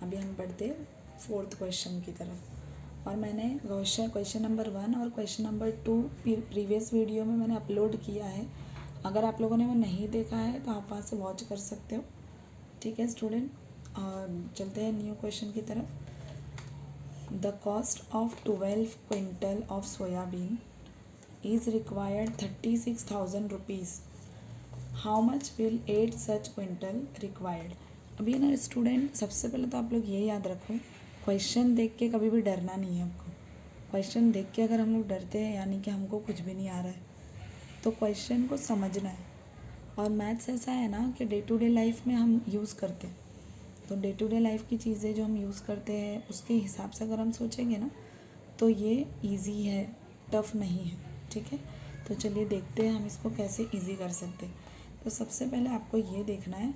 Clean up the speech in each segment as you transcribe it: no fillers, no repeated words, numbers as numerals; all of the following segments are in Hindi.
अभी हम बढ़ते फोर्थ क्वेश्चन की तरफ। और मैंने क्वेश्चन नंबर 1 और क्वेश्चन नंबर 2 प्रीवियस वीडियो में मैंने अपलोड किया है। अगर आप लोगों ने वो नहीं देखा है तो आप वहाँ से वॉच कर सकते हो। ठीक है स्टूडेंट, और चलते हैं न्यू क्वेश्चन की तरफ। The cost of 12 quintal of soybean is required 36,000 rupees. How much will 8 such quintal required. अभी ना स्टूडेंट, सबसे पहले तो आप लोग ये याद रखो, क्वेश्चन देख के कभी भी डरना नहीं है आपको। क्वेश्चन देख के अगर हम लोग डरते हैं यानी कि हमको कुछ भी नहीं आ रहा है। तो क्वेश्चन को समझना है। और मैथ्स ऐसा है ना कि डे टू डे लाइफ में हम यूज़ करते हैं। तो डे टू डे लाइफ की चीज़ें जो हम यूज़ करते हैं उसके हिसाब से अगर हम सोचेंगे ना तो ये इजी है, टफ़ नहीं है। ठीक है, तो चलिए देखते हैं हम इसको कैसे इजी कर सकते हैं। तो सबसे पहले आपको ये देखना है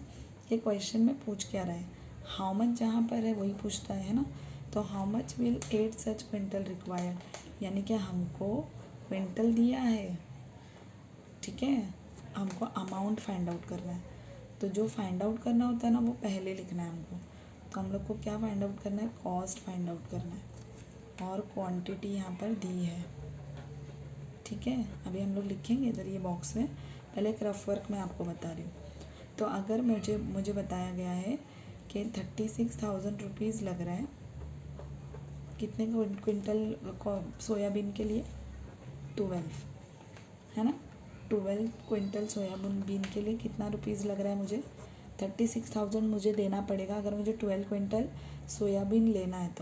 कि क्वेश्चन में पूछ क्या रहा है। हाउ मच जहाँ पर है वही पूछता है ना। तो how much will 8 such quintal required, यानी कि हमको क्विंटल दिया है। ठीक है, हमको अमाउंट फाइंड आउट करना है। तो जो फाइंड आउट करना होता है ना वो पहले लिखना है हमको। तो हम लोग को क्या फाइंड आउट करना है, कॉस्ट फाइंड आउट करना है। और क्वांटिटी यहाँ पर दी है। ठीक है, अभी हम लोग लिखेंगे इधर ये बॉक्स में। पहले एक रफ वर्क मैं आपको बता रही हूँ। तो अगर मुझे बताया गया है कि 36,000 रुपीज़ लग रहा है कितने क्विंटल सोयाबीन के लिए, 12 है ना। 12 क्विंटल सोयाबीन के लिए कितना रुपीज़ लग रहा है मुझे, 36,000 मुझे देना पड़ेगा अगर मुझे 12 क्विंटल सोयाबीन लेना है।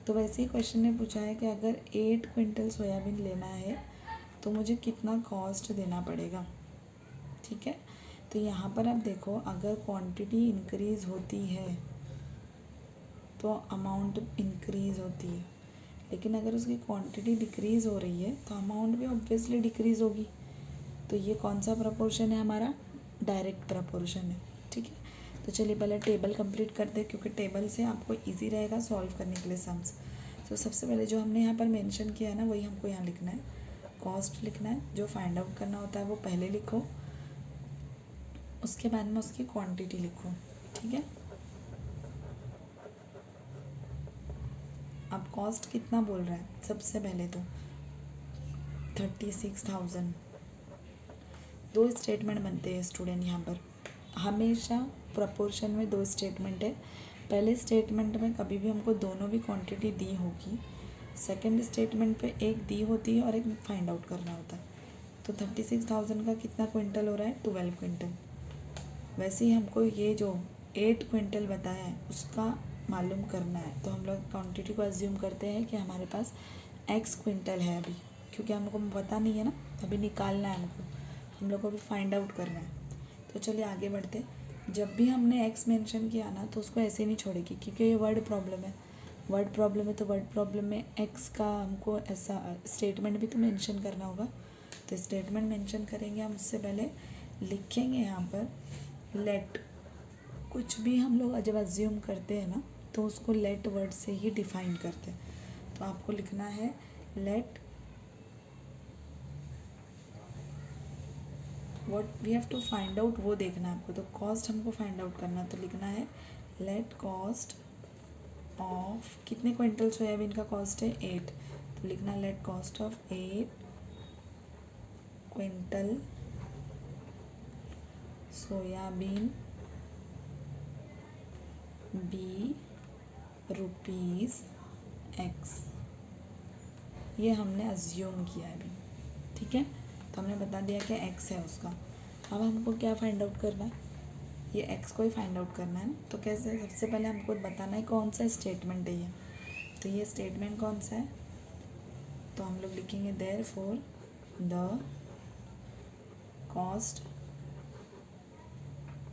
तो वैसे ही क्वेश्चन ने पूछा है कि अगर 8 क्विंटल सोयाबीन लेना है तो मुझे कितना कॉस्ट देना पड़ेगा। ठीक है, तो यहाँ पर आप देखो, अगर क्वांटिटी इंक्रीज़ होती है तो अमाउंट इंक्रीज़ होती है, लेकिन अगर उसकी क्वांटिटी डिक्रीज़ हो रही है तो अमाउंट भी ऑब्वियसली डिक्रीज़ होगी। तो ये कौन सा प्रपोर्शन है हमारा, डायरेक्ट प्रपोर्शन है। ठीक है, तो चलिए पहले टेबल कंप्लीट करते हैं क्योंकि टेबल से आपको इजी रहेगा सॉल्व करने के लिए सम्स। तो सबसे पहले जो हमने यहाँ पर मेंशन किया है ना वही हमको यहाँ लिखना है, कॉस्ट लिखना है। जो फाइंड आउट करना होता है वो पहले लिखो, उसके बाद में उसकी क्वांटिटी लिखो। ठीक है, अब कॉस्ट कितना बोल रहा है, सबसे पहले तो 36,000। दो स्टेटमेंट बनते हैं स्टूडेंट यहाँ पर, हमेशा प्रपोर्शन में दो स्टेटमेंट है। पहले स्टेटमेंट में कभी भी हमको दोनों भी क्वांटिटी दी होगी, सेकंड स्टेटमेंट पे एक दी होती है और एक फाइंड आउट करना होता है। तो 36,000 का कितना क्विंटल हो रहा है, 12 क्विंटल। वैसे ही हमको ये जो 8 क्विंटल बताया है उसका मालूम करना है। तो हम लोग क्वान्टिटी को एज्यूम करते हैं कि हमारे पास x क्विंटल है अभी, क्योंकि हमको पता नहीं है ना, अभी निकालना है हमको, हम लोग को भी फाइंड आउट करना है। तो चलिए आगे बढ़ते। जब भी हमने x मेंशन किया ना तो उसको ऐसे नहीं छोड़ेगी, क्योंकि ये वर्ड प्रॉब्लम है। वर्ड प्रॉब्लम है तो वर्ड प्रॉब्लम में x का हमको ऐसा स्टेटमेंट भी तो मेंशन करना होगा। तो स्टेटमेंट मेंशन करेंगे हम, उससे पहले लिखेंगे यहाँ पर लेट। कुछ भी हम लोग जब एज्यूम करते हैं ना तो उसको लेट वर्ड से ही डिफाइन करते हैं। तो आपको लिखना है let, what we have to find out वो देखना है आपको। तो कॉस्ट हमको फाइंड आउट करना, तो लिखना है लेट कॉस्ट ऑफ, कितने क्विंटल सोयाबीन का कॉस्ट है 8, तो लिखना let cost of 8 quintal soybean B rupees x। ये हमने अज्यूम किया है अभी। ठीक है, तो हमने बता दिया कि x है उसका। अब हमको क्या फाइंड आउट करना है, ये x को ही फाइंड आउट करना है। तो कैसे, सबसे पहले हमको बताना है कौन सा स्टेटमेंट है ये। तो ये स्टेटमेंट कौन सा है, तो हम लोग लिखेंगे therefore the cost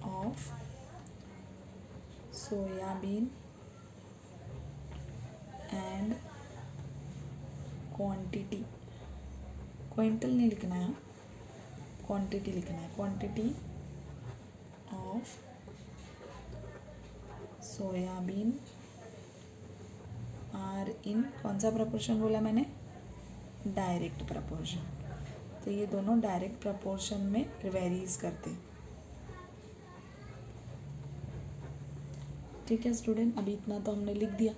of soybean and quantity, quintal नहीं लिखना है, क्वांटिटी लिखना है, quantity of soybean are in, कौन सा प्रपोर्शन बोला मैंने, डायरेक्ट प्रपोर्शन। तो ये दोनों डायरेक्ट प्रपोर्शन में वेरीज करते हैं। ठीक है स्टूडेंट, अभी इतना तो हमने लिख दिया।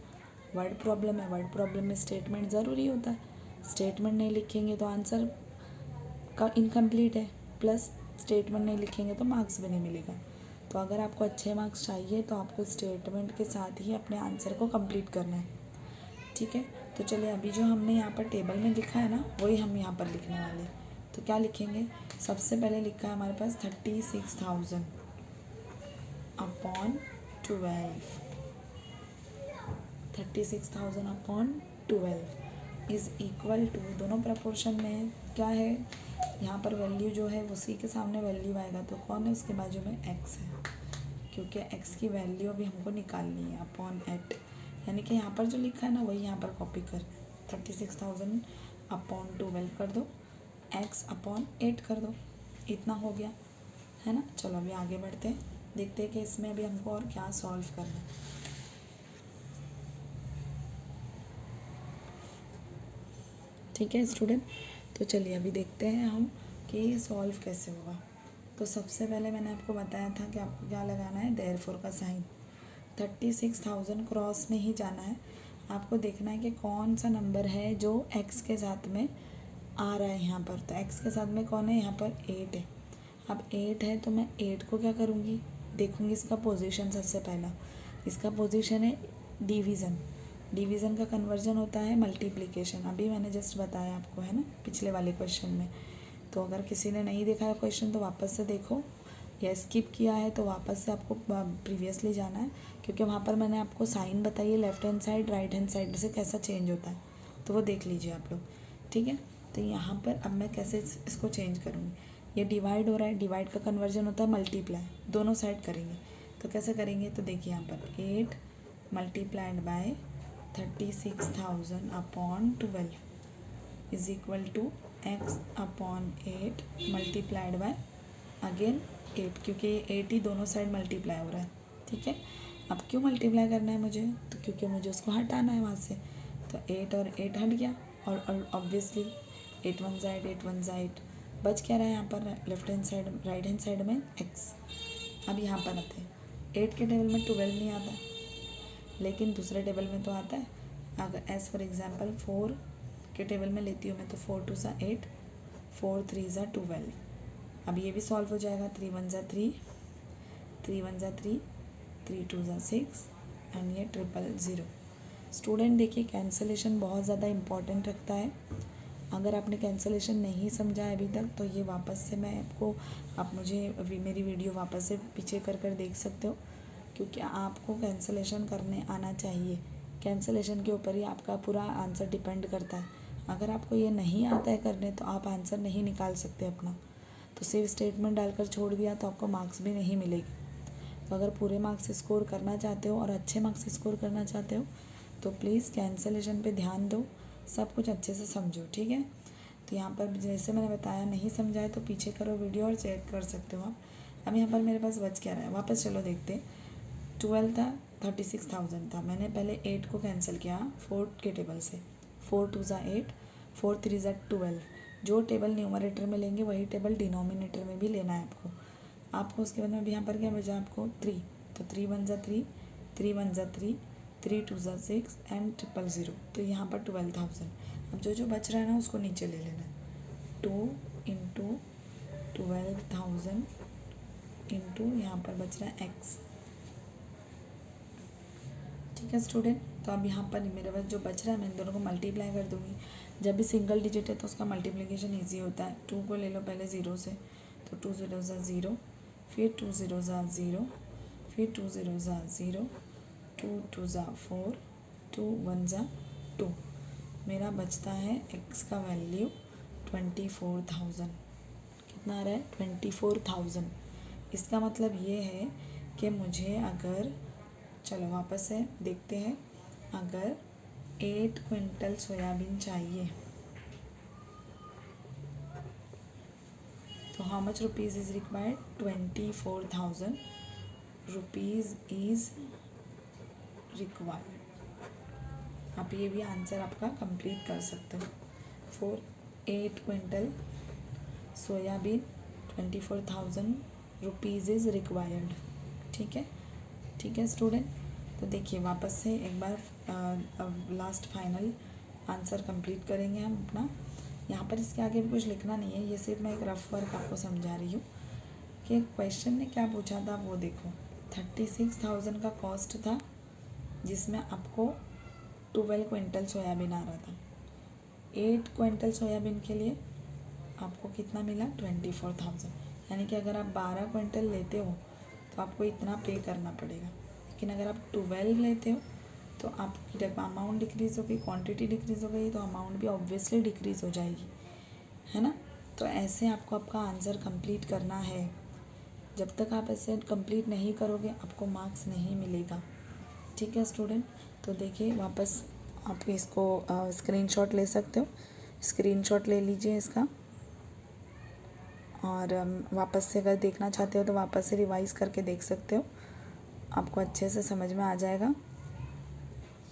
वर्ड प्रॉब्लम है, वर्ड प्रॉब्लम में स्टेटमेंट ज़रूरी होता है। स्टेटमेंट नहीं लिखेंगे तो आंसर का इनकम्प्लीट है, प्लस स्टेटमेंट नहीं लिखेंगे तो मार्क्स भी नहीं मिलेगा। तो अगर आपको अच्छे मार्क्स चाहिए तो आपको स्टेटमेंट के साथ ही अपने आंसर को कंप्लीट करना है। ठीक है, तो चलिए अभी जो हमने यहाँ पर टेबल में लिखा है ना, वही हम यहाँ पर लिखने वाले। तो क्या लिखेंगे, सबसे पहले लिखा है हमारे पास 36,000 upon 12। 36,000 upon 12 is equal to, दोनों प्रपोर्शन में क्या है, यहाँ पर वैल्यू जो है उसी के सामने वैल्यू आएगा, तो कौन है, उसके बाजू में x है, क्योंकि x की वैल्यू अभी हमको निकालनी है अपॉन 8, यानी कि यहाँ पर जो लिखा है ना वही यहाँ पर कॉपी कर, 36,000 अपॉन 12 कर दो, x अपॉन 8 कर दो, इतना हो गया है ना। चलो अभी आगे बढ़ते हैं, देखते हैं कि इसमें अभी हमको और क्या सॉल्व करना है। ठीक है स्टूडेंट, तो चलिए अभी देखते हैं हम कि सॉल्व कैसे होगा। तो सबसे पहले मैंने आपको बताया था कि आपको क्या लगाना है, देयरफॉर का साइन। 36,000 क्रॉस में ही जाना है, आपको देखना है कि कौन सा नंबर है जो x के साथ में आ रहा है यहाँ पर। तो x के साथ में कौन है, यहाँ पर 8 है। अब 8 है तो मैं 8 को क्या करूँगी, देखूँगी इसका पोजीशन। सबसे पहला इसका पोजीशन है डिवीज़न, डिवीज़न का कन्वर्जन होता है मल्टीप्लिकेशन, अभी मैंने जस्ट बताया आपको है ना पिछले वाले क्वेश्चन में। तो अगर किसी ने नहीं देखा है क्वेश्चन तो वापस से देखो, या स्किप किया है तो वापस से आपको प्रीवियसली जाना है, क्योंकि वहाँ पर मैंने आपको साइन बताई है left hand side right hand side से कैसा चेंज होता है, तो वो देख लीजिए आप लोग। ठीक है, तो यहाँ पर अब मैं कैसे इसको चेंज करूँगी, ये डिवाइड हो रहा है, डिवाइड का कन्वर्जन होता है मल्टीप्लाई, दोनों साइड करेंगे। तो कैसे करेंगे, तो देखिए यहाँ पर 8 multiplied by 36,000 upon 12 is equal to x upon 8 multiplied by again 8, क्योंकि 8 ही दोनों साइड मल्टीप्लाई हो रहा है। ठीक है, अब क्यों मल्टीप्लाई करना है मुझे, तो क्योंकि मुझे उसको हटाना है वहाँ से। तो 8 और 8 हट गया, और ऑब्वियसली 8 1 ज़ा 8, 8 1 ज़ा 8, बच क्या रहा है यहाँ पर left hand side right hand side में x। अब यहाँ पर आते हैं, 8 के टेबल में 12 नहीं आता, लेकिन दूसरे टेबल में तो आता है। अगर एज फॉर एग्जांपल 4 के टेबल में लेती हूँ मैं, तो 4 2 ज़ा 8, 4 3 ज़ा 12। अब ये भी सॉल्व हो जाएगा, 3 1 ज़ा 3, 3 1 ज़ा 3, 3 2 ज़ा 6 एंड ये 000। स्टूडेंट देखिए कैंसलेशन बहुत ज़्यादा इम्पॉर्टेंट रखता है। अगर आपने कैंसलेशन नहीं समझा है अभी तक तो ये वापस से मैं आपको, आप मुझे मेरी वीडियो वापस से पीछे कर देख सकते हो, क्योंकि आपको कैंसलेशन करने आना चाहिए। कैंसलेशन के ऊपर ही आपका पूरा आंसर डिपेंड करता है। अगर आपको ये नहीं आता है करने तो आप आंसर नहीं निकाल सकते अपना, तो सिर्फ स्टेटमेंट डालकर छोड़ दिया तो आपको मार्क्स भी नहीं मिलेगी। तो अगर पूरे मार्क्स स्कोर करना चाहते हो और अच्छे मार्क्स स्कोर करना चाहते हो तो प्लीज़ कैंसलेशन पे ध्यान दो, सब कुछ अच्छे से समझो। ठीक है, तो यहाँ पर जैसे मैंने बताया, नहीं समझा है तो पीछे करो वीडियो और चेक कर सकते हो आप। अब यहाँ पर मेरे पास बच क्या रहा है, वापस चलो देखते हैं। 12 था, 36,000 था, मैंने पहले 8 को कैंसिल किया 4 के टेबल से, 4 2 ज़ा 8, 4 3 ज़ा 12। जो टेबल न्यूमरेटर में लेंगे वही टेबल डिनोमिनेटर में भी लेना है आपको। उसके बाद में यहाँ पर क्या बचा आपको 3, तो 3 1 ज़ा 3, 3 1 ज़ा 3, 3 2 ज़ा 6 एंड 000। तो यहाँ पर 12,000। अब जो बच रहा है ना उसको नीचे ले लेना है, 2 इंटू 12,000 इंटू यहाँ पर बच रहा है x। ठीक है स्टूडेंट, तो अब यहाँ पर मेरे पास जो बच रहा है मैं इन दोनों को मल्टीप्लाई कर दूँगी। जब भी सिंगल डिजिट है तो उसका मल्टीप्लिकेशन ईजी होता है। 2 को ले लो पहले 0 से, तो 2 0 ज़ा 0, फिर 2 0 ज़ा 0, फिर 2 0 ज़ा 0, 2 2 ज़ा 4, 2 1 ज़ा 2। मेरा बचता है x का वैल्यू 24,000। कितना आ रहा है, 24,000। इसका मतलब ये है कि मुझे अगर, चलो वापस से देखते हैं, अगर 8 क्विंटल सोयाबीन चाहिए तो how much rupees is required, 24,000 rupees is required. आप ये भी आंसर आपका कंप्लीट कर सकते हो। For 8 quintal soybean 24,000 rupees is required. ठीक है स्टूडेंट, तो देखिए वापस से एक बार लास्ट फाइनल आंसर कंप्लीट करेंगे हम अपना। यहाँ पर इसके आगे भी कुछ लिखना नहीं है, ये सिर्फ मैं एक रफ वर्क आपको समझा रही हूँ कि क्वेश्चन ने क्या पूछा था। वो देखो 36,000 का कॉस्ट था, जिसमें आपको 12 क्विंटल सोयाबीन आ रहा था। 8 क्विंटल सोयाबीन के लिए आपको कितना मिला, 24,000। यानी कि अगर आप 12 क्विंटल लेते हो तो आपको इतना पे करना पड़ेगा, लेकिन अगर आप 12 लेते हो तो आपकी अमाउंट डिक्रीज़ हो गई, क्वांटिटी डिक्रीज़ हो गई, तो अमाउंट भी ऑब्वियसली डिक्रीज़ हो जाएगी, है ना। तो ऐसे आपको आपका आंसर कंप्लीट करना है। जब तक आप ऐसे कंप्लीट नहीं करोगे आपको मार्क्स नहीं मिलेगा, ठीक है स्टूडेंट। तो देखिए वापस आप इसको स्क्रीनशॉट ले सकते हो, स्क्रीनशॉट ले लीजिए इसका, और वापस से अगर देखना चाहते हो तो वापस से रिवाइज़ करके देख सकते हो, आपको अच्छे से समझ में आ जाएगा,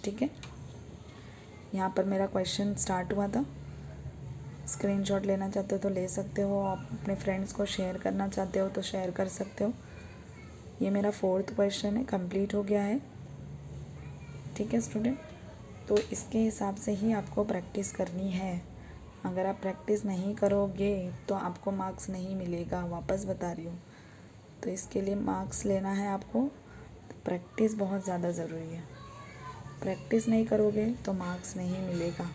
ठीक है। यहाँ पर मेरा क्वेश्चन स्टार्ट हुआ था, स्क्रीनशॉट लेना चाहते हो तो ले सकते हो, आप अपने फ्रेंड्स को शेयर करना चाहते हो तो शेयर कर सकते हो। ये मेरा 4th क्वेश्चन है, कंप्लीट हो गया है, ठीक है स्टूडेंट। तो इसके हिसाब से ही आपको प्रैक्टिस करनी है। अगर आप प्रैक्टिस नहीं करोगे तो आपको मार्क्स नहीं मिलेगा, वापस बता रही हूँ। तो इसके लिए मार्क्स लेना है आपको, तो प्रैक्टिस बहुत ज़्यादा ज़रूरी है। प्रैक्टिस नहीं करोगे तो मार्क्स नहीं मिलेगा,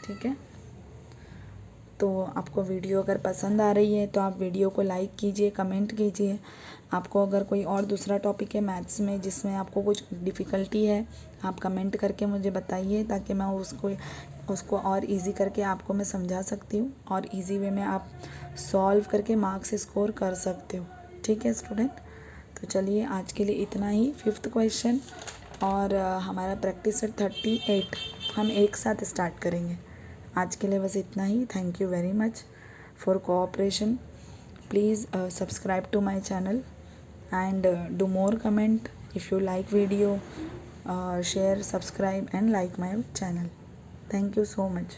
ठीक है। तो आपको वीडियो अगर पसंद आ रही है तो आप वीडियो को लाइक कीजिए, कमेंट कीजिए। आपको अगर कोई और दूसरा टॉपिक है मैथ्स में जिसमें आपको कुछ डिफ़िकल्टी है, आप कमेंट करके मुझे बताइए, ताकि मैं उसको और इजी करके आपको मैं समझा सकती हूँ, और इजी वे में आप सॉल्व करके मार्क्स स्कोर कर सकते हो, ठीक है स्टूडेंट। तो चलिए आज के लिए इतना ही। 5th क्वेश्चन और हमारा प्रैक्टिस सेट 38 हम एक साथ स्टार्ट करेंगे। आज के लिए बस इतना ही। Thank you very much for cooperation. Please subscribe to my channel and do more comment if you like video, share, subscribe and like my channel. Thank you so much.